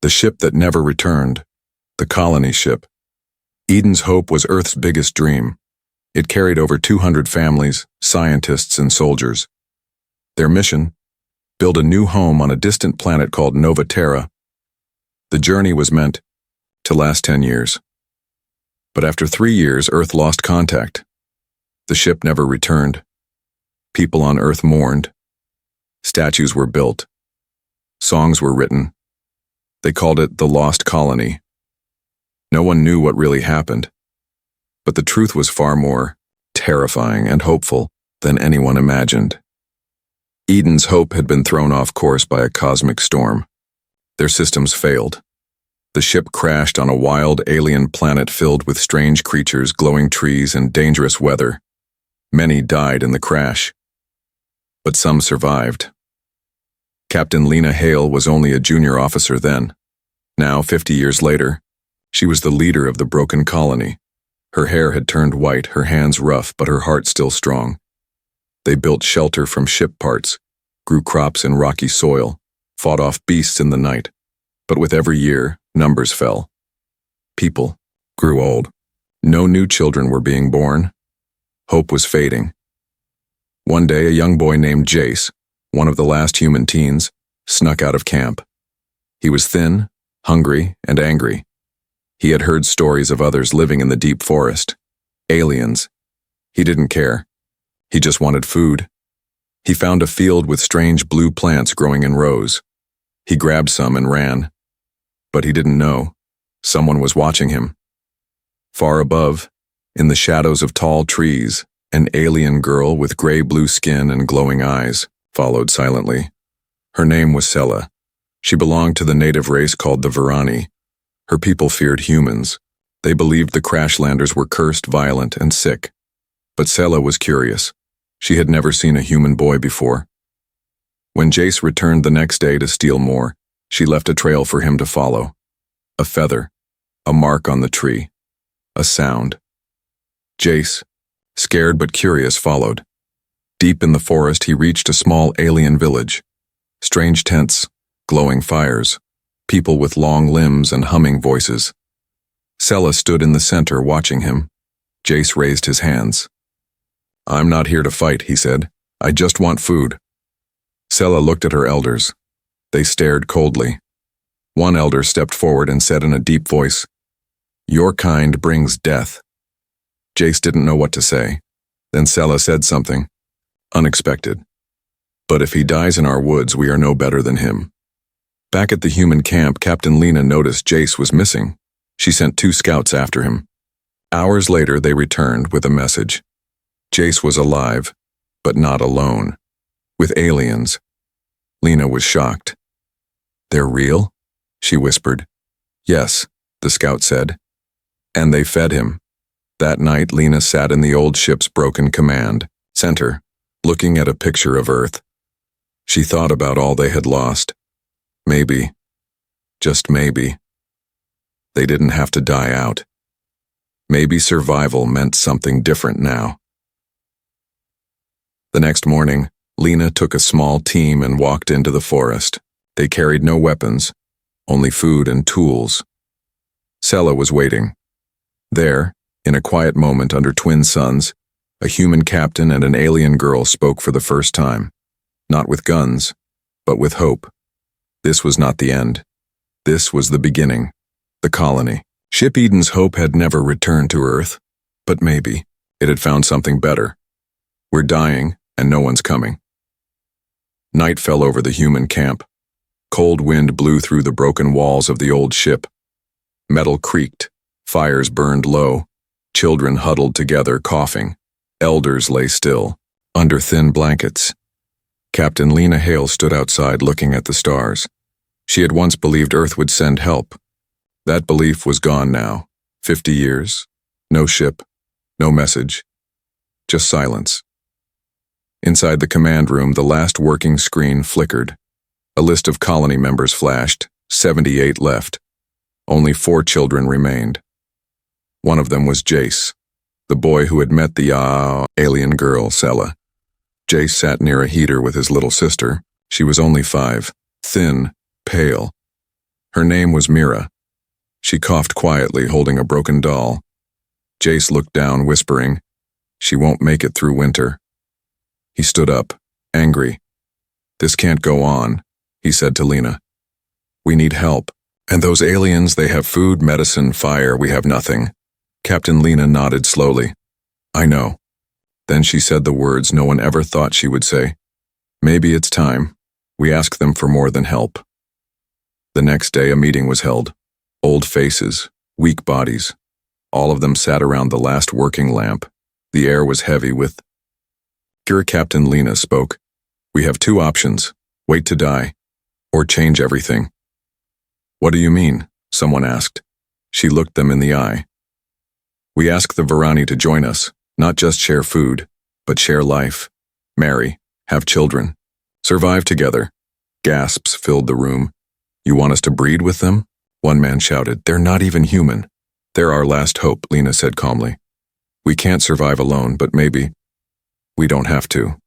The ship that never returned. The colony ship. Eden's Hope was Earth's biggest dream. It carried over 200 families, scientists, and soldiers. Their mission? Build a new home on a distant planet called Nova Terra. The journey was meant to last 10 years. But after 3 years, Earth lost contact. The ship never returned. People on Earth mourned. Statues were built. Songs were written. They called it the Lost Colony. No one knew what really happened. But the truth was far more terrifying and hopeful than anyone imagined. Eden's Hope had been thrown off course by a cosmic storm. Their systems failed. The ship crashed on a wild alien planet filled with strange creatures, glowing trees, and dangerous weather. Many died in the crash. But some survived. Captain Lena Hale was only a junior officer then. Now, 50 years later, she was the leader of the broken colony. Her hair had turned white, her hands rough, but her heart still strong. They built shelter from ship parts, grew crops in rocky soil, fought off beasts in the night. But with every year, numbers fell. People grew old. No new children were being born. Hope was fading. One day, a young boy named Jace, one of the last human teens, snuck out of camp. He was thin, hungry, and angry. He had heard stories of others living in the deep forest. Aliens. He didn't care. He just wanted food. He found a field with strange blue plants growing in rows. He grabbed some and ran. But he didn't know. Someone was watching him. Far above, in the shadows of tall trees, an alien girl with gray-blue skin and glowing eyes followed silently. Her name was Sela. She belonged to the native race called the Virani. Her people feared humans. They believed the Crashlanders were cursed, violent, and sick. But Sela was curious. She had never seen a human boy before. When Jace returned the next day to steal more, she left a trail for him to follow. A feather, a mark on the tree, a sound. Jace, scared but curious, followed. Deep in the forest, he reached a small alien village. Strange tents, glowing fires, people with long limbs and humming voices. Sela stood in the center watching him. Jace raised his hands. "I'm not here to fight," he said. "I just want food." Sela looked at her elders. They stared coldly. One elder stepped forward and said in a deep voice, "Your kind brings death." Jace didn't know what to say. Then Sela said something unexpected. "But if he dies in our woods, we are no better than him." Back at the human camp, Captain Lena noticed Jace was missing. She sent 2 scouts after him. Hours later, they returned with a message. Jace was alive, but not alone. With aliens. Lena was shocked. "They're real?" she whispered. "Yes," the scout said. "And they fed him." That night, Lena sat in the old ship's broken command center, looking at a picture of Earth. She thought about all they had lost. Maybe, just maybe, they didn't have to die out. Maybe survival meant something different now. The next morning, Lena took a small team and walked into the forest. They carried no weapons, only food and tools. Sela was waiting. There, in a quiet moment under twin suns, a human captain and an alien girl spoke for the first time. Not with guns, but with hope. This was not the end. This was the beginning. The colony. Ship Eden's Hope had never returned to Earth, but maybe it had found something better. We're dying, and no one's coming. Night fell over the human camp. Cold wind blew through the broken walls of the old ship. Metal creaked. Fires burned low. Children huddled together, coughing. Elders lay still, under thin blankets. Captain Lena Hale stood outside looking at the stars. She had once believed Earth would send help. That belief was gone now. 50 years. No ship. No message. Just silence. Inside the command room, the last working screen flickered. A list of colony members flashed. 78 left. Only 4 children remained. One of them was Jace, the boy who had met the alien girl, Sela. Jace sat near a heater with his little sister. She was only 5, thin, pale. Her name was Mira. She coughed quietly, holding a broken doll. Jace looked down, whispering, "She won't make it through winter." He stood up, angry. "This can't go on," he said to Lena. "We need help. And those aliens, they have food, medicine, fire, we have nothing." Captain Lena nodded slowly. "I know." Then she said the words no one ever thought she would say. "Maybe it's time. We ask them for more than help." The next day a meeting was held. Old faces, weak bodies. All of them sat around the last working lamp. The air was heavy with... Captain Lena spoke. "We have two options. Wait to die, or change everything." "What do you mean?" someone asked. She looked them in the eye. "We ask the Varani to join us, not just share food, but share life, marry, have children, survive together." Gasps filled the room. "You want us to breed with them?" One man shouted. "They're not even human." "They're our last hope," Lena said calmly. "We can't survive alone, but maybe we don't have to."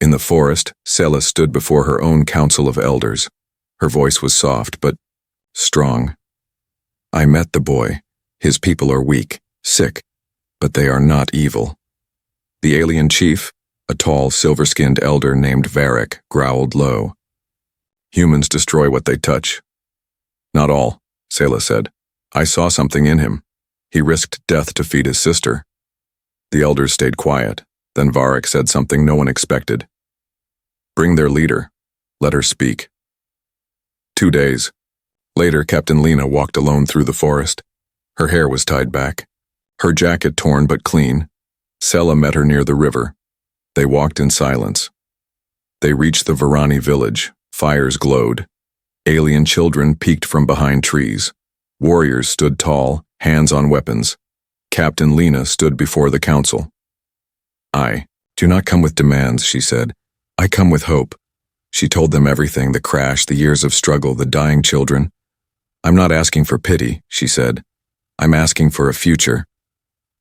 In the forest, Sela stood before her own council of elders. Her voice was soft, but strong. "I met the boy. His people are weak, sick, but they are not evil." The alien chief, a tall, silver-skinned elder named Varric, growled low. "Humans destroy what they touch." "Not all," Sela said. "I saw something in him. He risked death to feed his sister." The elders stayed quiet. Then Varric said something no one expected. "Bring their leader. Let her speak." 2 days later, Captain Lena walked alone through the forest. Her hair was tied back, her jacket torn but clean. Sela met her near the river. They walked in silence. They reached the Varani village. Fires glowed. Alien children peeked from behind trees. Warriors stood tall, hands on weapons. Captain Lena stood before the council. "I do not come with demands," she said. "I come with hope." She told them everything, the crash, the years of struggle, the dying children. "I'm not asking for pity," she said. "I'm asking for a future."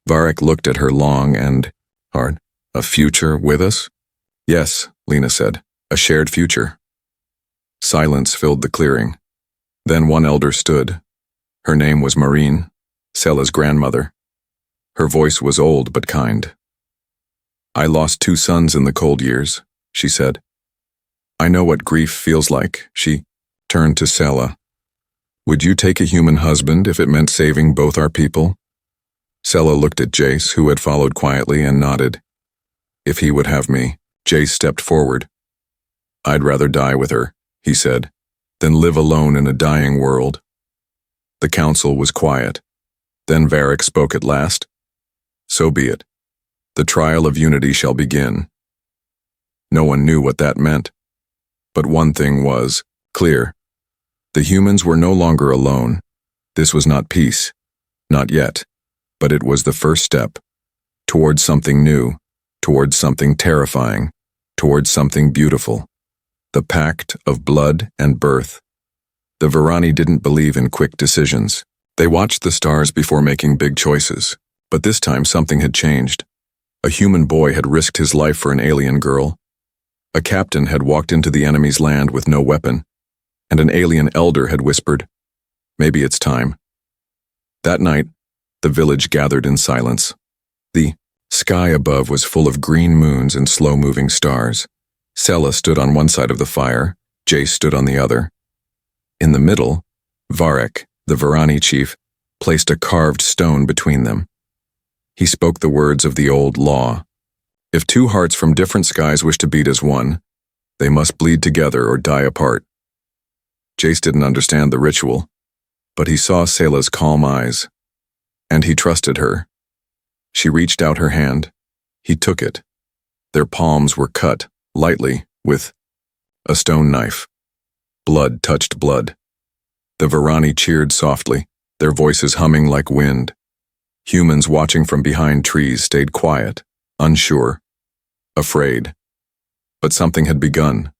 Varric looked at her long and hard. "A future with us?" "Yes," Lena said. "A shared future." Silence filled the clearing. Then one elder stood. Her name was Marine, Sela's grandmother. Her voice was old but kind. "I lost 2 sons in the cold years," she said. "I know what grief feels like." She turned to Sela. "Would you take a human husband if it meant saving both our people?" Sela looked at Jace, who had followed quietly, and nodded. "If he would have me." Jace stepped forward. "I'd rather die with her," he said, "than live alone in a dying world." The council was quiet. Then Varric spoke at last. "So be it. The trial of unity shall begin." No one knew what that meant. But one thing was clear. The humans were no longer alone. This was not peace. Not yet. But it was the first step. Towards something new. Towards something terrifying. Towards something beautiful. The pact of blood and birth. The Varani didn't believe in quick decisions. They watched the stars before making big choices. But this time something had changed. A human boy had risked his life for an alien girl. A captain had walked into the enemy's land with no weapon. And an alien elder had whispered, "Maybe it's time." That night, the village gathered in silence. The sky above was full of green moons and slow-moving stars. Sela stood on one side of the fire, Jace stood on the other. In the middle, Varric, the Varani chief, placed a carved stone between them. He spoke the words of the old law. If 2 hearts from different skies wish to beat as one, they must bleed together or die apart. Jace didn't understand the ritual, but he saw Sela's calm eyes, and he trusted her. She reached out her hand. He took it. Their palms were cut, lightly, with a stone knife. Blood touched blood. The Varani cheered softly, their voices humming like wind. Humans watching from behind trees stayed quiet, unsure, afraid. But something had begun.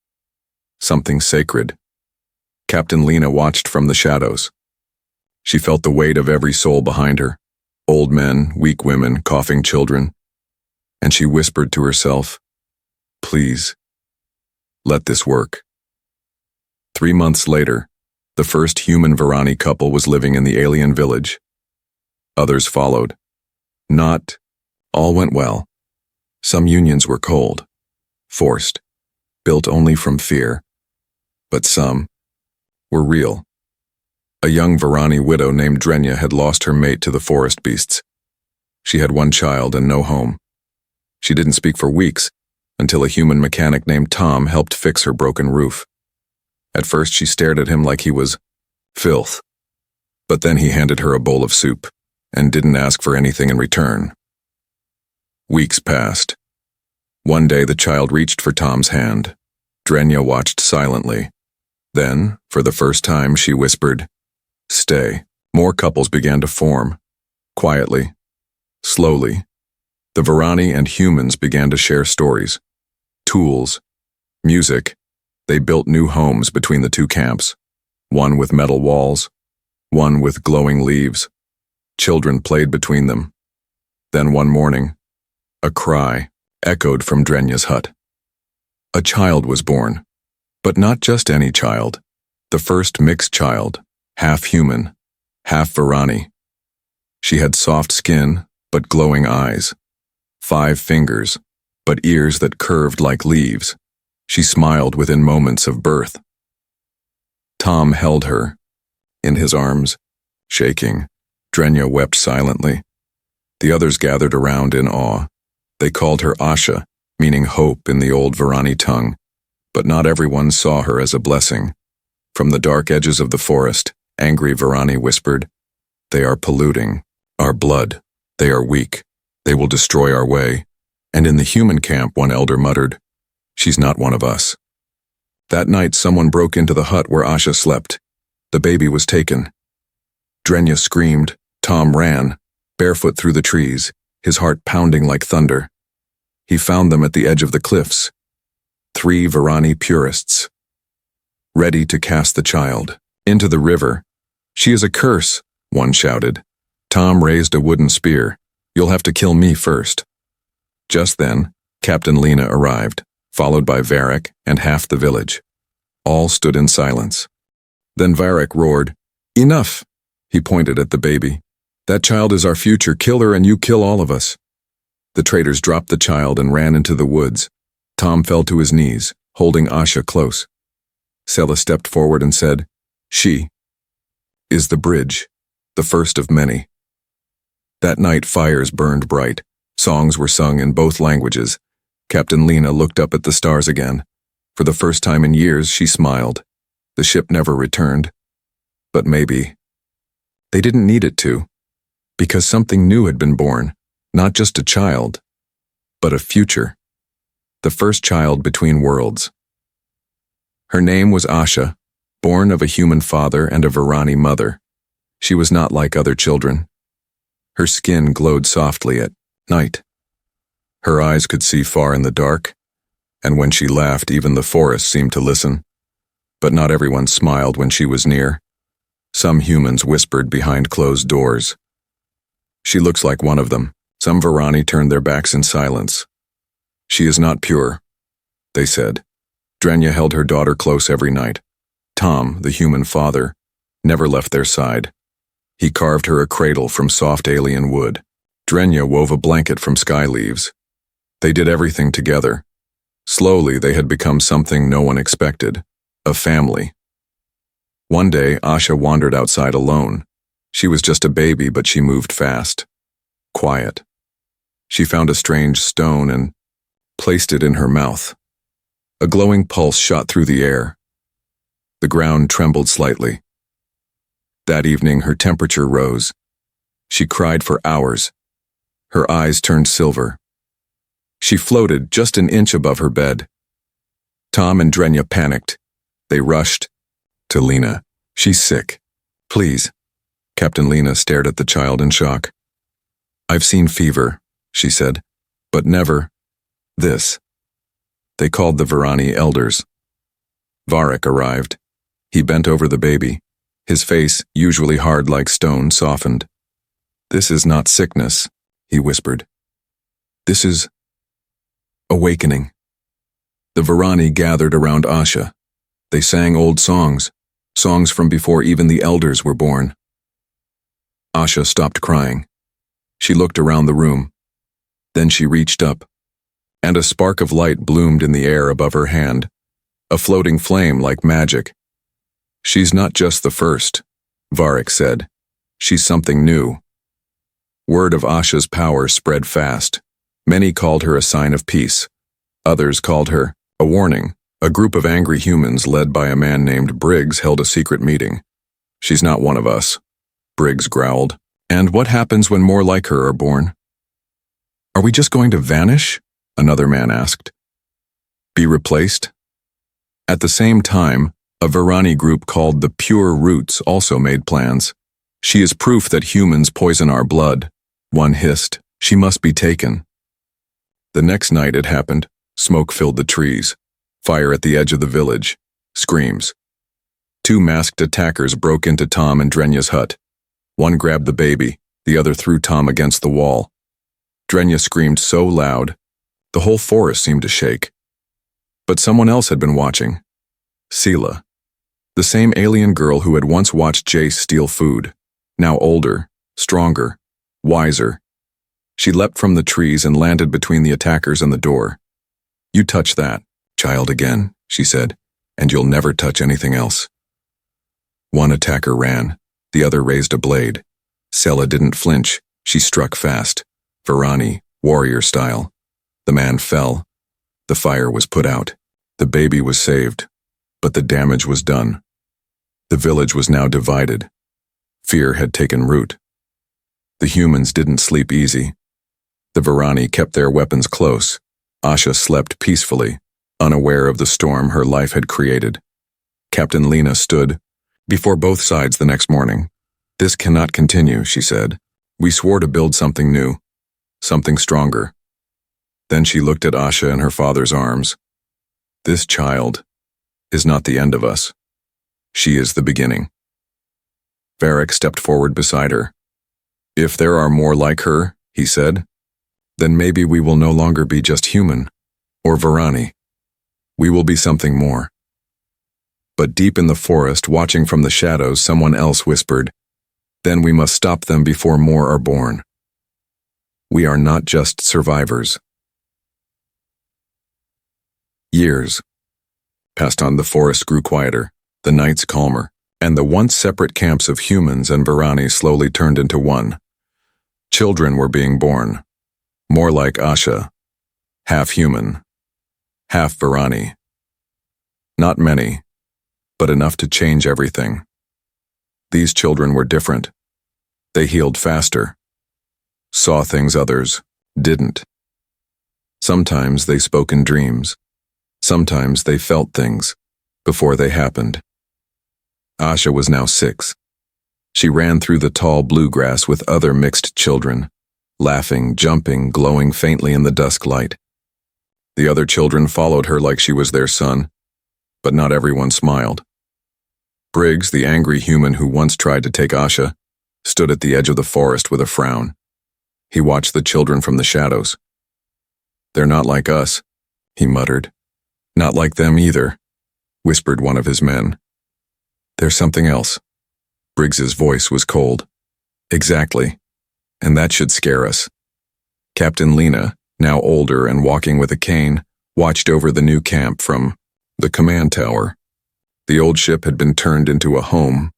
Something sacred. Captain Lena watched from the shadows. She felt the weight of every soul behind her. Old men, weak women, coughing children. And she whispered to herself, "Please, let this work." 3 months later, The first human Varani couple was living in the alien village. Others followed. Not all went well. Some unions were cold, forced, built only from fear. But some were real. A young Varani widow named Drenya had lost her mate to the forest beasts. She had one child and no home. She didn't speak for weeks, until a human mechanic named Tom helped fix her broken roof. At first she stared at him like he was filth. But then he handed her a bowl of soup, and didn't ask for anything in return. Weeks passed. One day the child reached for Tom's hand. Drenya watched silently. Then, for the first time, she whispered, "Stay." More couples began to form. Quietly, slowly, the Varani and humans began to share stories, tools, music. They built new homes between the two camps, one with metal walls, one with glowing leaves. Children played between them. Then one morning, a cry echoed from Drenya's hut. A child was born, but not just any child. The first mixed child, half human, half Varani. She had soft skin, but glowing eyes, 5 fingers, but ears that curved like leaves. She smiled within moments of birth. Tom held her in his arms, shaking. Drenya wept silently. The others gathered around in awe. They called her Asha, meaning hope in the old Varani tongue, but not everyone saw her as a blessing. From the dark edges of the forest, angry Varani whispered, "They are polluting our blood. They are weak. They will destroy our way." And in the human camp, one elder muttered, "She's not one of us." That night, someone broke into the hut where Asha slept. The baby was taken. Drenya screamed. Tom ran, barefoot through the trees, his heart pounding like thunder. He found them at the edge of the cliffs. 3 Varani purists, ready to cast the child into the river. "She is a curse," one shouted. Tom raised a wooden spear. "You'll have to kill me first." Just then, Captain Lena arrived, followed by Varric and half the village. All stood in silence. Then Varric roared, "Enough!" He pointed at the baby. "That child is our future. Kill her and you kill all of us." The traitors dropped the child and ran into the woods. Tom fell to his knees, holding Asha close. Sela stepped forward and said, "She is the bridge, the first of many." That night fires burned bright. Songs were sung in both languages. Captain Lena looked up at the stars again. For the first time in years, she smiled. The ship never returned. But maybe they didn't need it to, because something new had been born, not just a child, but a future. The first child between worlds. Her name was Asha, born of a human father and a Varani mother. She was not like other children. Her skin glowed softly at night. Her eyes could see far in the dark, and when she laughed, even the forest seemed to listen. But not everyone smiled when she was near. Some humans whispered behind closed doors. "She looks like one of them." Some Varani turned their backs in silence. "She is not pure," they said. Drenya held her daughter close every night. Tom, the human father, never left their side. He carved her a cradle from soft alien wood. Drenya wove a blanket from sky leaves. They did everything together. Slowly, they had become something no one expected, a family. One day, Asha wandered outside alone. She was just a baby, but she moved fast, quiet. She found a strange stone and placed it in her mouth. A glowing pulse shot through the air. The ground trembled slightly. That evening, her temperature rose. She cried for hours. Her eyes turned silver. She floated just an inch above her bed. Tom and Drenya panicked. They rushed to Lena. "She's sick. Please." Captain Lena stared at the child in shock. "I've seen fever," she said, "but never this." They called the Varani elders. Varric arrived. He bent over the baby. His face, usually hard like stone, softened. "This is not sickness," he whispered. "This is awakening." The Varani gathered around Asha. They sang old songs, songs from before even the elders were born. Asha stopped crying. She looked around the room. Then she reached up, and a spark of light bloomed in the air above her hand, a floating flame like magic. "She's not just the first," Varric said. "She's something new." Word of Asha's power spread fast. Many called her a sign of peace. Others called her a warning. A group of angry humans led by a man named Briggs held a secret meeting. "She's not one of us," Briggs growled. "And what happens when more like her are born?" "Are we just going to vanish?" another man asked. "Be replaced?" At the same time, a Varani group called the Pure Roots also made plans. "She is proof that humans poison our blood," one hissed. "She must be taken." The next night it happened. Smoke filled the trees. Fire at the edge of the village. Screams. Two masked attackers broke into Tom and Drenya's hut. One grabbed the baby, the other threw Tom against the wall. Drenya screamed so loud, the whole forest seemed to shake. But someone else had been watching. Sela. The same alien girl who had once watched Jace steal food. Now older, stronger, wiser. She leapt from the trees and landed between the attackers and the door. "You touch that, child, again," she said, "and you'll never touch anything else." One attacker ran. The other raised a blade. Sela didn't flinch. She struck fast, Varani, warrior style. The man fell. The fire was put out. The baby was saved. But the damage was done. The village was now divided. Fear had taken root. The humans didn't sleep easy. The Varani kept their weapons close. Asha slept peacefully, unaware of the storm her life had created. Captain Lena stood before both sides the next morning. "This cannot continue," she said. "We swore to build something new, something stronger." Then she looked at Asha in her father's arms. "This child is not the end of us. She is the beginning." Varric stepped forward beside her. "If there are more like her," he said, "then maybe we will no longer be just human, or Varani. We will be something more." But deep in the forest, watching from the shadows, someone else whispered, "Then we must stop them before more are born. We are not just survivors." Years passed on. The forest grew quieter, the nights calmer, and the once separate camps of humans and Varani slowly turned into one. Children were being born, more like Asha, half human, half Varani. Not many, but enough to change everything. These children were different. They healed faster, saw things others didn't. Sometimes they spoke in dreams. Sometimes they felt things before they happened. Asha was now 6. She ran through the tall bluegrass with other mixed children, laughing, jumping, glowing faintly in the dusk light. The other children followed her like she was their son, but not everyone smiled. Briggs, the angry human who once tried to take Asha, stood at the edge of the forest with a frown. He watched the children from the shadows. "They're not like us," he muttered. "Not like them either," whispered one of his men. "There's something else." Briggs's voice was cold. "Exactly. And that should scare us." Captain Lena, now older and walking with a cane, watched over the new camp from the command tower. The old ship had been turned into a home,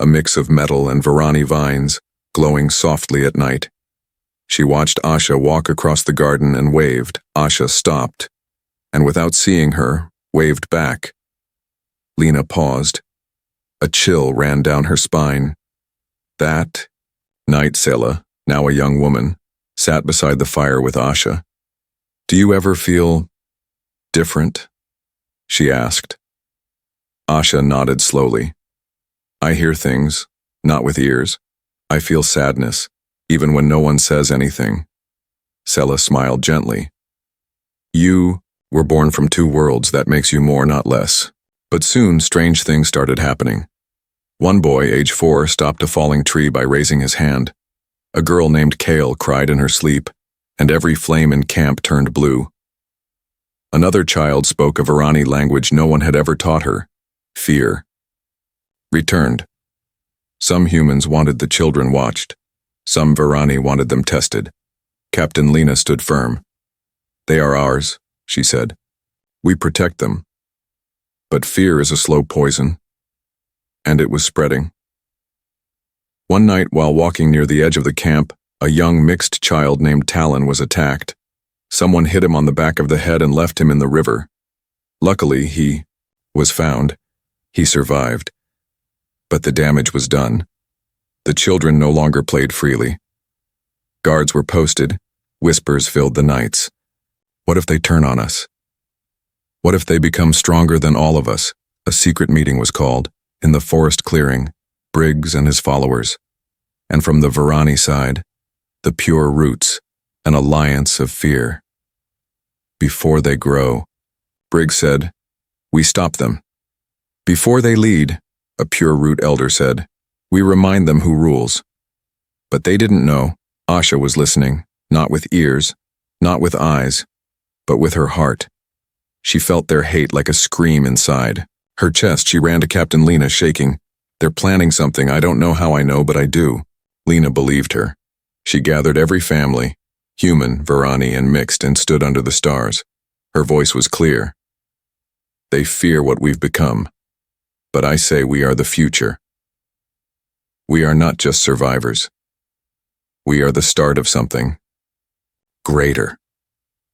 a mix of metal and Varani vines, glowing softly at night. She watched Asha walk across the garden and waved. Asha stopped, and without seeing her, waved back. Lena paused. A chill ran down her spine. That night, Sela, now a young woman, sat beside the fire with Asha. "Do you ever feel different?" she asked. Asha nodded slowly. "I hear things, not with ears. I feel sadness, even when no one says anything." Sela smiled gently. "You were born from 2 worlds. That makes you more, not less." But soon, strange things started happening. One boy, age 4, stopped a falling tree by raising his hand. A girl named Kale cried in her sleep, and every flame in camp turned blue. Another child spoke a Varani language no one had ever taught her, fear. returned. Some humans wanted the children watched. Some Varani wanted them tested. Captain Lena stood firm. "They are ours," she said. "We protect them." But fear is a slow poison. And it was spreading. One night while walking near the edge of the camp, a young mixed child named Talon was attacked. Someone hit him on the back of the head and left him in the river. Luckily, he was found. He survived. But the damage was done. The children no longer played freely. Guards were posted. Whispers filled the nights. What if they turn on us? What if they become stronger than all of us? A secret meeting was called, in the forest clearing, Briggs and his followers. And from the Varani side, the pure roots, an alliance of fear. Before they grow, Briggs said, we stop them. Before they lead, a pure root elder said, we remind them who rules. But they didn't know. Asha was listening, not with ears, not with eyes, but with her heart. She felt their hate like a scream inside. Her chest, she ran to Captain Lena, shaking. They're planning something. I don't know how I know, but I do. Lena believed her. She gathered every family, human, Varani, and mixed, and stood under the stars. Her voice was clear. They fear what we've become, but I say we are the future. We are not just survivors. We are the start of something greater.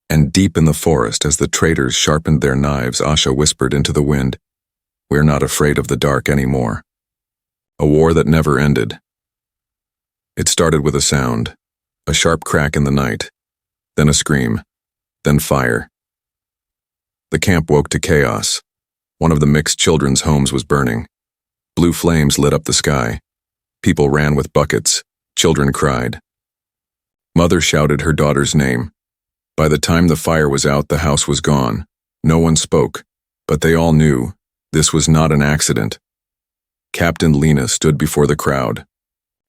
And deep in the forest, as the traders sharpened their knives, Asha whispered into the wind, we're not afraid of the dark anymore. A war that never ended. It started with a sound, a sharp crack in the night, then a scream, then fire. The camp woke to chaos. One of the mixed children's homes was burning. Blue flames lit up the sky. People ran with buckets. Children cried. Mother shouted her daughter's name. By the time the fire was out, the house was gone. No one spoke, but they all knew this was not an accident. Captain Lena stood before the crowd.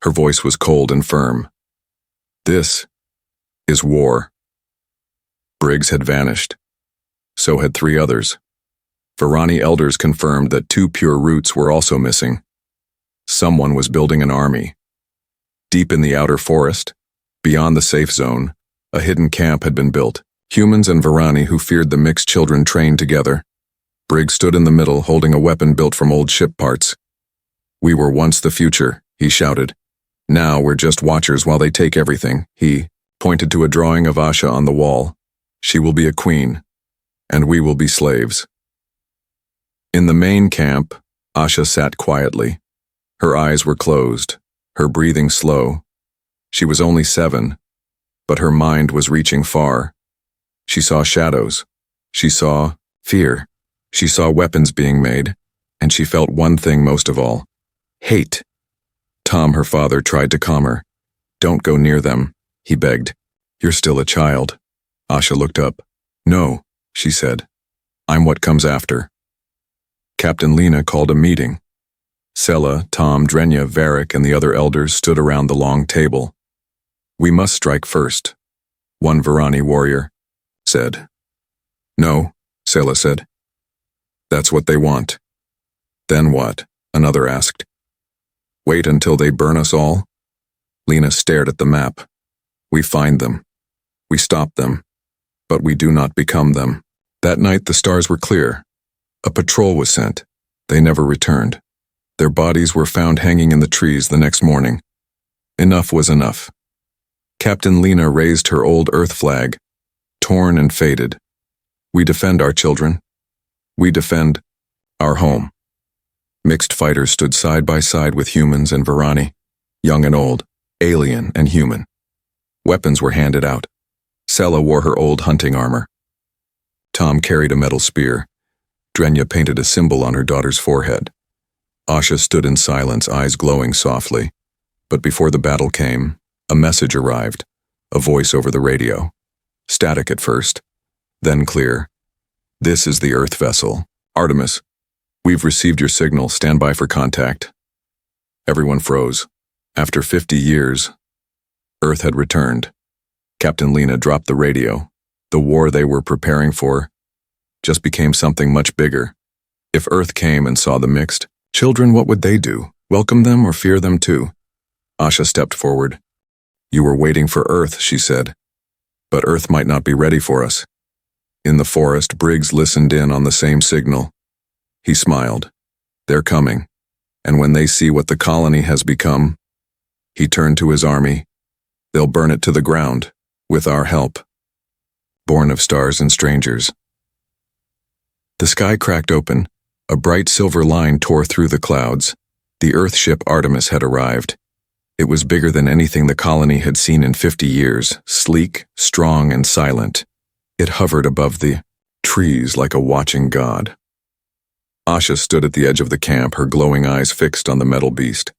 Her voice was cold and firm. This is war. Briggs had vanished. So had 3 others. Varani elders confirmed that 2 pure roots were also missing. Someone was building an army. Deep in the outer forest, beyond the safe zone, a hidden camp had been built. Humans and Varani who feared the mixed children trained together. Briggs stood in the middle, holding a weapon built from old ship parts. We were once the future, he shouted. Now we're just watchers while they take everything. He pointed to a drawing of Asha on the wall. She will be a queen, and we will be slaves. In the main camp, Asha sat quietly. Her eyes were closed, her breathing slow. She was only 7, but her mind was reaching far. She saw shadows. She saw fear. She saw weapons being made, and she felt one thing most of all: hate. Tom, her father, tried to calm her. Don't go near them, he begged. You're still a child. Asha looked up. No, she said. I'm what comes after. Captain Lena called a meeting. Sela, Tom, Drenya, Varric, and the other elders stood around the long table. We must strike first, one Varani warrior said. No, Sela said. That's what they want. Then what? Another asked. Wait until they burn us all? Lena stared at the map. We find them. We stop them. But we do not become them. That night the stars were clear. A patrol was sent. They never returned. Their bodies were found hanging in the trees the next morning. Enough was enough. Captain Lena raised her old Earth flag, torn and faded. We defend our children. We defend our home. Mixed fighters stood side by side with humans and Varani, young and old, alien and human. Weapons were handed out. Sela wore her old hunting armor. Tom carried a metal spear. Drenya painted a symbol on her daughter's forehead. Asha stood in silence, eyes glowing softly. But before the battle came, a message arrived, a voice over the radio. Static at first, then clear. This is the Earth vessel. Artemis, we've received your signal. Stand by for contact. Everyone froze. After 50 years, Earth had returned. Captain Lena dropped the radio. The war they were preparing for just became something much bigger. If Earth came and saw the mixed, Children, what would they do? Welcome them or fear them too? Asha stepped forward. You were waiting for Earth, she said. But Earth might not be ready for us. In the forest, Briggs listened in on the same signal. He smiled. They're coming. And when they see what the colony has become, he turned to his army. They'll burn it to the ground, with our help. Born of stars and strangers. The sky cracked open. A bright silver line tore through the clouds. The Earth ship Artemis had arrived. It was bigger than anything the colony had seen in 50 years, sleek, strong, and silent. It hovered above the trees like a watching god. Asha stood at the edge of the camp, her glowing eyes fixed on the metal beast.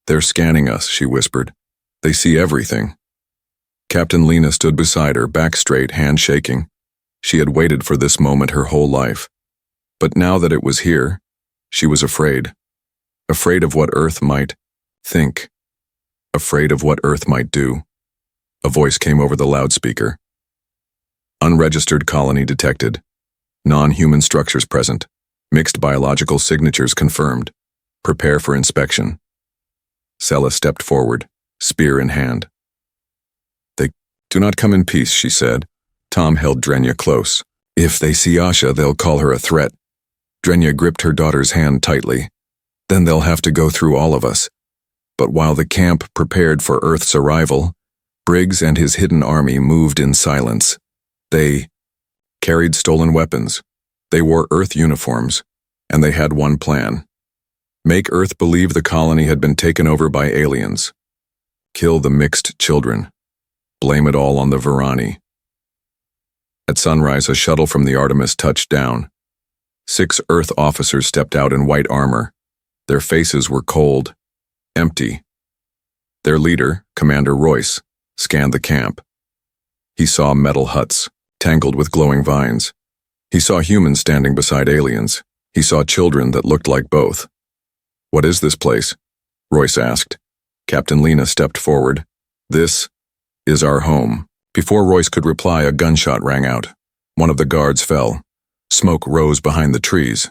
They're scanning us, she whispered. They see everything. Captain Lena stood beside her, back straight, hand shaking. She had waited for this moment her whole life. But now that it was here, she was afraid. Afraid of what Earth might think. Afraid of what Earth might do. A voice came over the loudspeaker. Unregistered colony detected. Non-human structures present. Mixed biological signatures confirmed. Prepare for inspection. Sela stepped forward, spear in hand. They do not come in peace, she said. Tom held Drenya close. If they see Asha, they'll call her a threat. Drenya gripped her daughter's hand tightly. Then they'll have to go through all of us. But while the camp prepared for Earth's arrival, Briggs and his hidden army moved in silence. They carried stolen weapons. They wore Earth uniforms. And they had one plan. Make Earth believe the colony had been taken over by aliens. Kill the mixed children. Blame it all on the Varani. At sunrise, a shuttle from the Artemis touched down. 6 Earth officers stepped out in white armor. Their faces were cold, empty. Their leader, Commander Royce, scanned the camp. He saw metal huts, tangled with glowing vines. He saw humans standing beside aliens. He saw children that looked like both. What is this place? Royce asked. Captain Lena stepped forward. This is our home. Before Royce could reply, a gunshot rang out. One of the guards fell. Smoke rose behind the trees.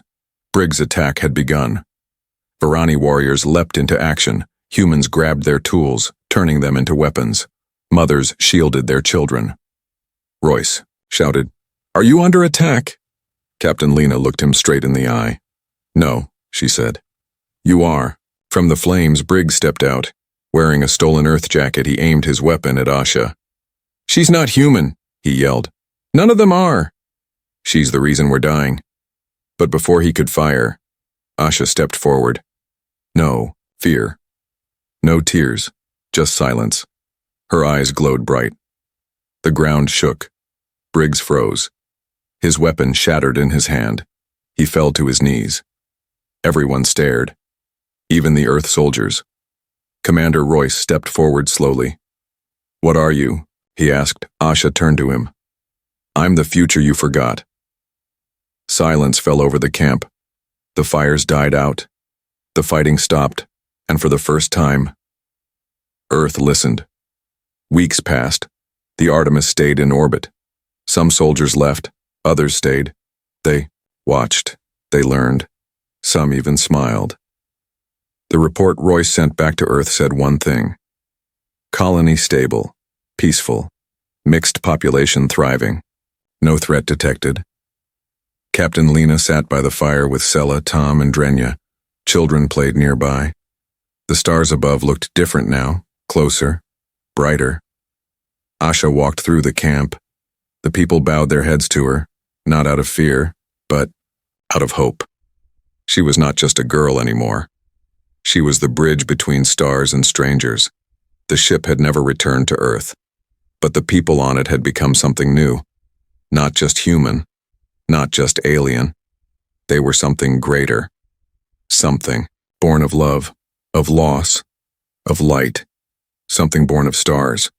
Briggs' attack had begun. Varani warriors leapt into action. Humans grabbed their tools, turning them into weapons. Mothers shielded their children. Royce shouted, "Are you under attack?" Captain Lena looked him straight in the eye. "No," she said. "You are." From the flames, Briggs stepped out. Wearing a stolen Earth jacket, he aimed his weapon at Asha. "She's not human," he yelled. "None of them are." "She's the reason we're dying." But before he could fire, Asha stepped forward. No fear. No tears, just silence. Her eyes glowed bright. The ground shook. Briggs froze. His weapon shattered in his hand. He fell to his knees. Everyone stared. Even the Earth soldiers. Commander Royce stepped forward slowly. "What are you?" he asked. Asha turned to him. "I'm the future you forgot." Silence fell over the camp. The fires died out. The fighting stopped, and for the first time, Earth listened. Weeks passed. The Artemis stayed in orbit. Some soldiers left, others stayed. They watched. They learned. Some even smiled. The report Royce sent back to Earth said one thing. Colony stable, peaceful, mixed population thriving. No threat detected. Captain Lena sat by the fire with Sela, Tom, and Drenya. Children played nearby. The stars above looked different now, closer, brighter. Asha walked through the camp. The people bowed their heads to her, not out of fear, but out of hope. She was not just a girl anymore. She was the bridge between stars and strangers. The ship had never returned to Earth, but the people on it had become something new. Not just human, not just alien. They were something greater. Something born of love, of loss, of light. Something born of stars.